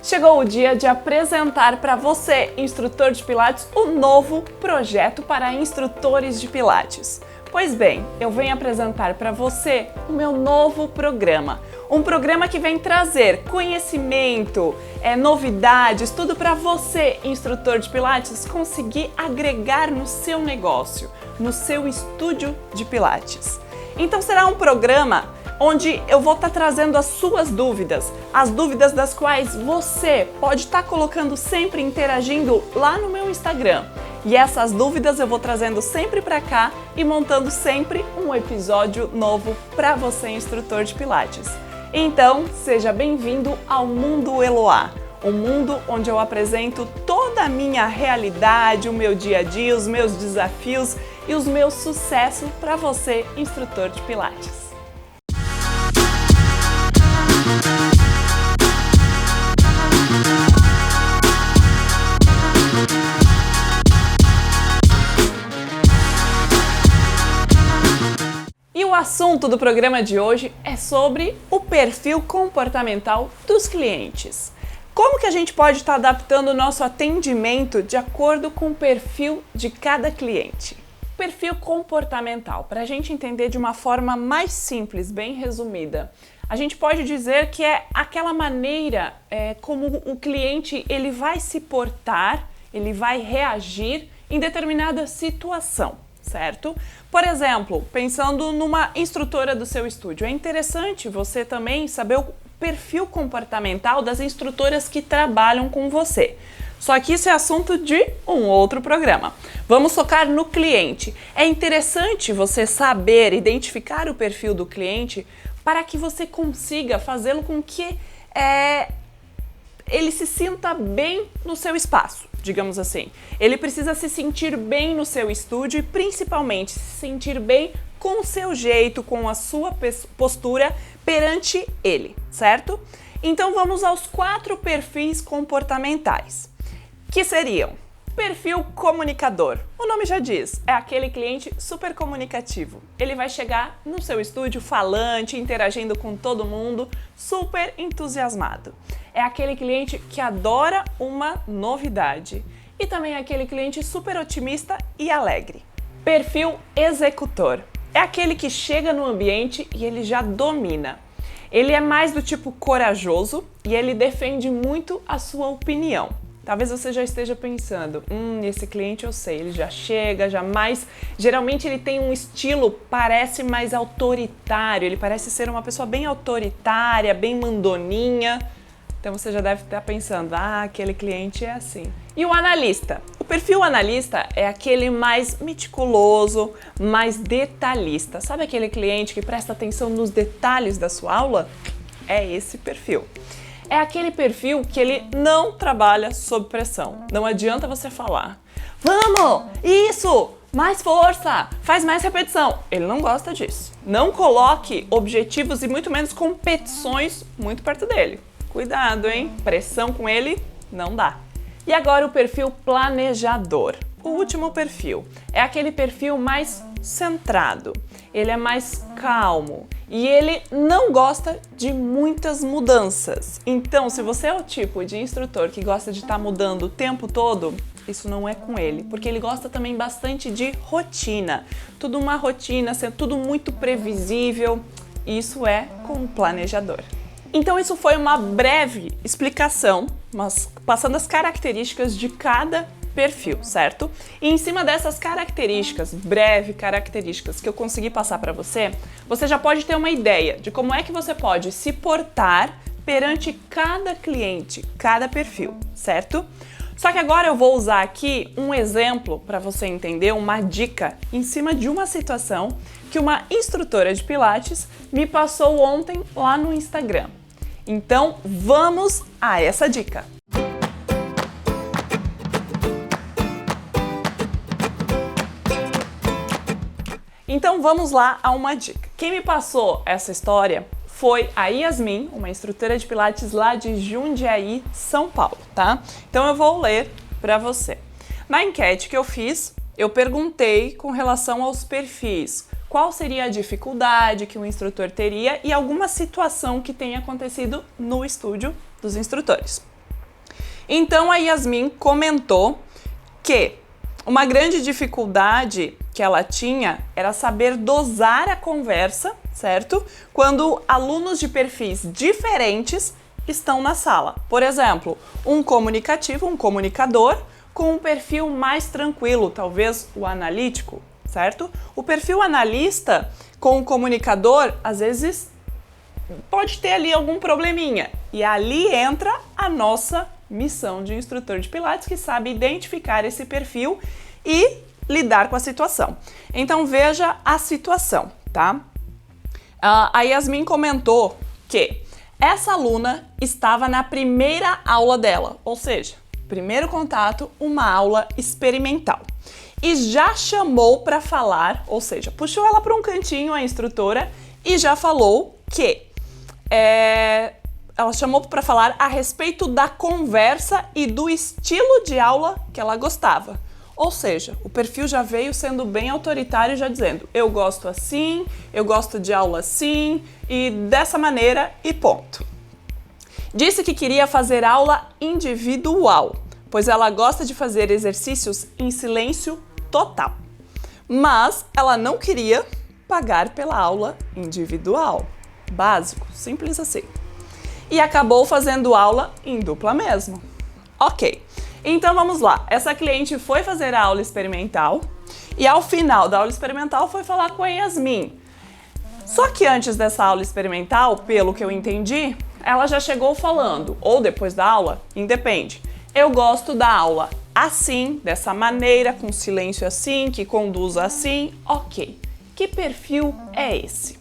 Chegou o dia de apresentar para você, instrutor de Pilates, o novo projeto para instrutores de Pilates. Pois bem, eu venho apresentar para você o meu novo programa. Um programa que vem trazer conhecimento, novidades, tudo para você, instrutor de Pilates, conseguir agregar no seu negócio, no seu estúdio de Pilates. Então será um programa onde eu vou estar trazendo as suas dúvidas, as dúvidas das quais você pode estar colocando sempre, interagindo lá no meu Instagram. E essas dúvidas eu vou trazendo sempre para cá e montando sempre um episódio novo para você, instrutor de Pilates. Então, seja bem-vindo ao Mundo Eloá, um mundo onde eu apresento toda a minha realidade, o meu dia a dia, os meus desafios e os meus sucessos para você, instrutor de Pilates. O assunto do programa de hoje é sobre o perfil comportamental dos clientes. Como que a gente pode estar adaptando o nosso atendimento de acordo com o perfil de cada cliente? Perfil comportamental, para a gente entender de uma forma mais simples, bem resumida. A gente pode dizer que é aquela maneira como o cliente ele vai se portar, ele vai reagir em determinada situação. Certo? Por exemplo, pensando numa instrutora do seu estúdio, é interessante você também saber o perfil comportamental das instrutoras que trabalham com você. Só que isso é assunto de um outro programa. Vamos focar no cliente. É interessante você saber identificar o perfil do cliente para que você consiga fazê-lo com que ele se sinta bem no seu espaço, digamos assim. Ele precisa se sentir bem no seu estúdio e principalmente se sentir bem com o seu jeito, com a sua postura perante ele, certo? Então vamos aos 4 perfis comportamentais, que seriam: perfil comunicador. O nome já diz, é aquele cliente super comunicativo. Ele vai chegar no seu estúdio falante, interagindo com todo mundo, super entusiasmado. É aquele cliente que adora uma novidade. E também é aquele cliente super otimista e alegre. Perfil executor. É aquele que chega no ambiente e ele já domina. Ele é mais do tipo corajoso e ele defende muito a sua opinião. Talvez você já esteja pensando, esse cliente eu sei, ele já chega, geralmente ele tem um estilo, parece mais autoritário, ele parece ser uma pessoa bem autoritária, bem mandoninha. Então você já deve estar pensando, aquele cliente é assim. E o analista? O perfil analista é aquele mais meticuloso, mais detalhista. Sabe aquele cliente que presta atenção nos detalhes da sua aula? É esse perfil. É aquele perfil que ele não trabalha sob pressão. Não adianta você falar, vamos, isso, mais força, faz mais repetição. Ele não gosta disso. Não coloque objetivos e muito menos competições muito perto dele. Cuidado, hein? Pressão com ele não dá. E agora o perfil planejador. O último perfil é aquele perfil mais centrado. Ele é mais calmo e ele não gosta de muitas mudanças. Então, se você é o tipo de instrutor que gosta de estar mudando o tempo todo, isso não é com ele, porque ele gosta também bastante de rotina. Tudo uma rotina, sendo tudo muito previsível. Isso é com o planejador. Então isso foi uma breve explicação, mas passando as características de cada perfil, certo? E em cima dessas breves características que eu consegui passar para você, você já pode ter uma ideia de como é que você pode se portar perante cada cliente, cada perfil, certo? Só que agora eu vou usar aqui um exemplo para você entender, uma dica em cima de uma situação que uma instrutora de Pilates me passou ontem lá no Instagram. Então, vamos a essa dica. Então, vamos lá a uma dica. Quem me passou essa história foi a Yasmin, uma instrutora de Pilates lá de Jundiaí, São Paulo, tá? Então, eu vou ler para você. Na enquete que eu fiz, eu perguntei com relação aos perfis. Qual seria a dificuldade que o instrutor teria e alguma situação que tenha acontecido no estúdio dos instrutores. Então a Yasmin comentou que uma grande dificuldade que ela tinha era saber dosar a conversa, certo? Quando alunos de perfis diferentes estão na sala. Por exemplo, um comunicativo, um comunicador, com um perfil mais tranquilo, talvez o analítico, certo? O perfil analista com o comunicador, às vezes, pode ter ali algum probleminha. E ali entra a nossa missão de instrutor de Pilates, que sabe identificar esse perfil e lidar com a situação. Então veja a situação, tá? A Yasmin comentou que essa aluna estava na primeira aula dela, ou seja, primeiro contato, uma aula experimental. E já chamou para falar, ou seja, puxou ela para um cantinho, a instrutora, e já falou que ela chamou para falar a respeito da conversa e do estilo de aula que ela gostava. Ou seja, o perfil já veio sendo bem autoritário, já dizendo, eu gosto assim, eu gosto de aula assim, e dessa maneira e ponto. Disse que queria fazer aula individual, pois ela gosta de fazer exercícios em silêncio total. Mas ela não queria pagar pela aula individual. Básico, simples assim. E acabou fazendo aula em dupla mesmo. Ok, então vamos lá. Essa cliente foi fazer a aula experimental e ao final da aula experimental foi falar com a Yasmin. Só que antes dessa aula experimental, pelo que eu entendi, ela já chegou falando, ou depois da aula, independe. Eu gosto da aula assim, dessa maneira, com silêncio assim, que conduz assim. Ok, que perfil é esse?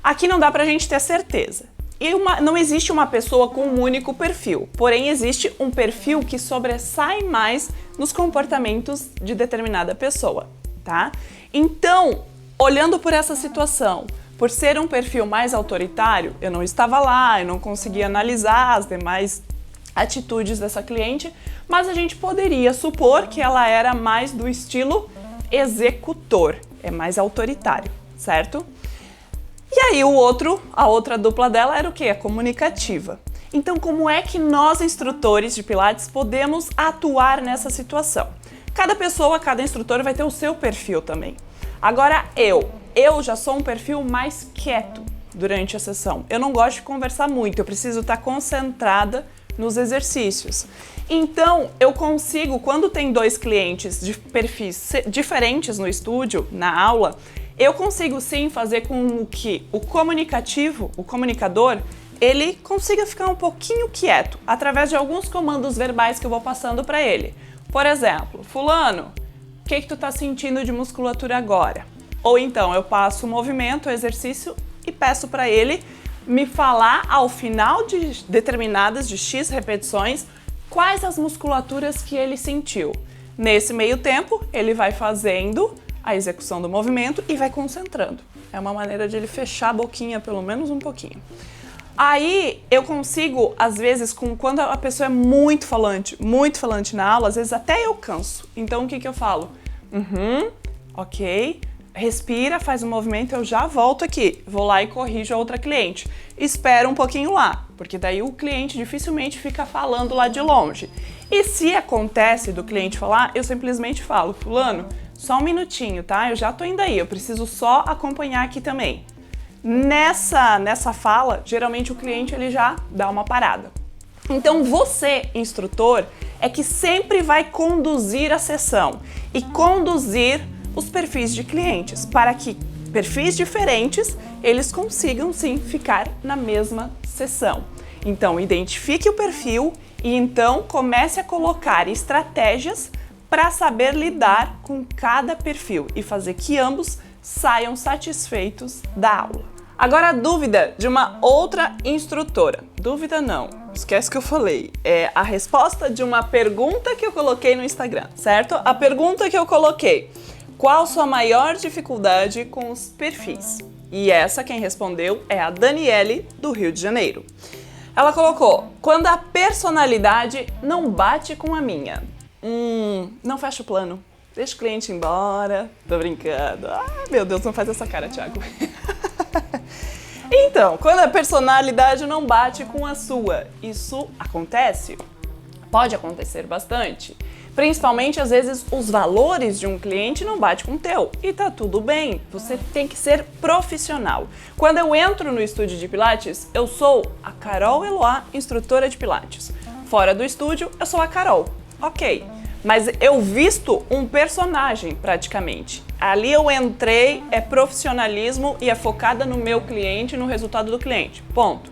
Aqui não dá pra gente ter certeza. E não existe uma pessoa com um único perfil, porém existe um perfil que sobressai mais nos comportamentos de determinada pessoa, tá? Então, olhando por essa situação, por ser um perfil mais autoritário, eu não estava lá, eu não conseguia analisar as demais atitudes dessa cliente, mas a gente poderia supor que ela era mais do estilo executor, é mais autoritário, certo? E aí a outra dupla dela era o quê? A comunicativa. Então, como é que nós, instrutores de Pilates, podemos atuar nessa situação? Cada pessoa, cada instrutor vai ter o seu perfil também. Agora eu já sou um perfil mais quieto durante a sessão. Eu não gosto de conversar muito, eu preciso estar concentrada nos exercícios. Então, eu consigo, quando tem dois clientes de perfis diferentes no estúdio, na aula, eu consigo sim fazer com que o comunicativo, o comunicador, ele consiga ficar um pouquinho quieto, através de alguns comandos verbais que eu vou passando para ele. Por exemplo, fulano, o que tu tá sentindo de musculatura agora? Ou então eu passo o movimento, o exercício e peço para ele me falar ao final de determinadas de X repetições quais as musculaturas que ele sentiu. Nesse meio tempo, ele vai fazendo a execução do movimento e vai concentrando. É uma maneira de ele fechar a boquinha pelo menos um pouquinho. Aí eu consigo, às vezes, quando a pessoa é muito falante na aula, às vezes até eu canso. Então o que eu falo? Ok, respira, faz o movimento, eu já volto aqui. Vou lá e corrijo a outra cliente. Espera um pouquinho lá, porque daí o cliente dificilmente fica falando lá de longe. E se acontece do cliente falar, eu simplesmente falo, fulano, só um minutinho, tá? Eu já tô indo aí, eu preciso só acompanhar aqui também. Nessa fala, geralmente o cliente ele já dá uma parada. Então você, instrutor, é que sempre vai conduzir a sessão e conduzir os perfis de clientes para que perfis diferentes eles consigam sim ficar na mesma sessão. Então identifique o perfil e então comece a colocar estratégias para saber lidar com cada perfil e fazer que ambos saiam satisfeitos da aula. Agora a dúvida de uma outra instrutora. Dúvida não, esquece que eu falei. É a resposta de uma pergunta que eu coloquei no Instagram, certo? A pergunta que eu coloquei: qual sua maior dificuldade com os perfis? E essa quem respondeu é a Daniele, do Rio de Janeiro. Ela colocou: quando a personalidade não bate com a minha. Não fecha o plano. Deixa o cliente ir embora. Tô brincando. Ah, meu Deus, não faz essa cara, Thiago. Então, quando a personalidade não bate com a sua, isso acontece Pode acontecer bastante. Principalmente, às vezes, os valores de um cliente não batem com o teu. E tá tudo bem, você tem que ser profissional. Quando eu entro no estúdio de Pilates, eu sou a Carol Eloá, instrutora de Pilates. Fora do estúdio, eu sou a Carol. Ok, mas eu visto um personagem praticamente. Ali eu entrei, é profissionalismo e é focada no meu cliente, no resultado do cliente. Ponto.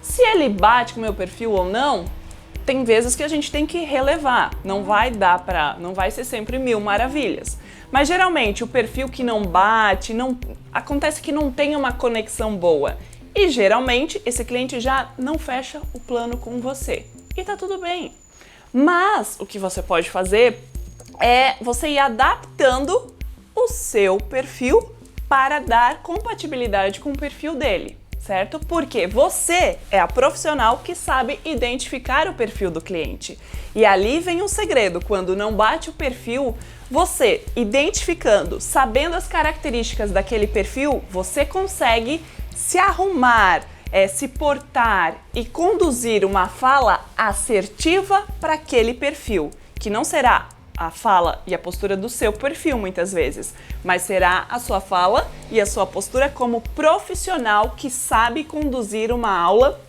Se ele bate com o meu perfil ou não, tem vezes que a gente tem que relevar. Não vai ser sempre mil maravilhas. Mas geralmente o perfil que não bate, acontece que não tem uma conexão boa. E geralmente esse cliente já não fecha o plano com você. E tá tudo bem. Mas o que você pode fazer é você ir adaptando o seu perfil para dar compatibilidade com o perfil dele, certo? Porque você é a profissional que sabe identificar o perfil do cliente. E ali vem um segredo, quando não bate o perfil, você identificando, sabendo as características daquele perfil, você consegue se arrumar, se portar e conduzir uma fala assertiva para aquele perfil, que não será a fala e a postura do seu perfil muitas vezes, mas será a sua fala e a sua postura como profissional que sabe conduzir uma aula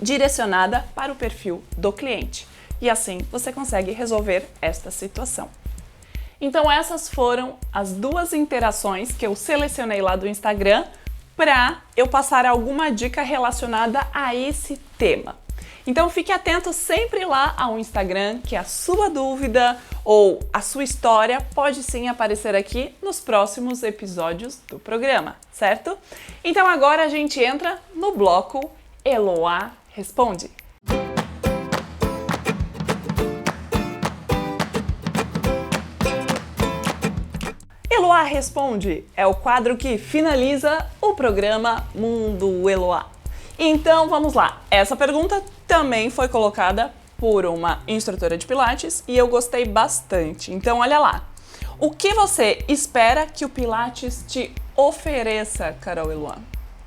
direcionada para o perfil do cliente. E assim você consegue resolver esta situação. Então essas foram as 2 interações que eu selecionei lá do Instagram para eu passar alguma dica relacionada a esse tema. Então fique atento sempre lá ao Instagram, que a sua dúvida ou a sua história pode sim aparecer aqui nos próximos episódios do programa, certo? Então agora a gente entra no bloco Eloá Responde. Eloá Responde é o quadro que finaliza o programa Mundo Eloá. Então vamos lá, essa pergunta também foi colocada por uma instrutora de Pilates e eu gostei bastante. Então olha lá, o que você espera que o Pilates te ofereça, Carol Eloá?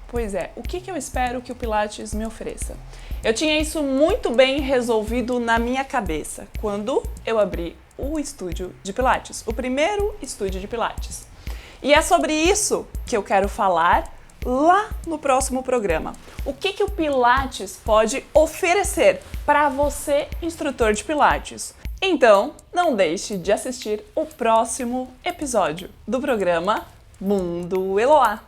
Pois é, o que eu espero que o Pilates me ofereça? Eu tinha isso muito bem resolvido na minha cabeça quando eu abri o estúdio de Pilates, o primeiro estúdio de Pilates. E é sobre isso que eu quero falar lá no próximo programa. O que o Pilates pode oferecer para você, instrutor de Pilates? Então, não deixe de assistir o próximo episódio do programa Mundo Eloá.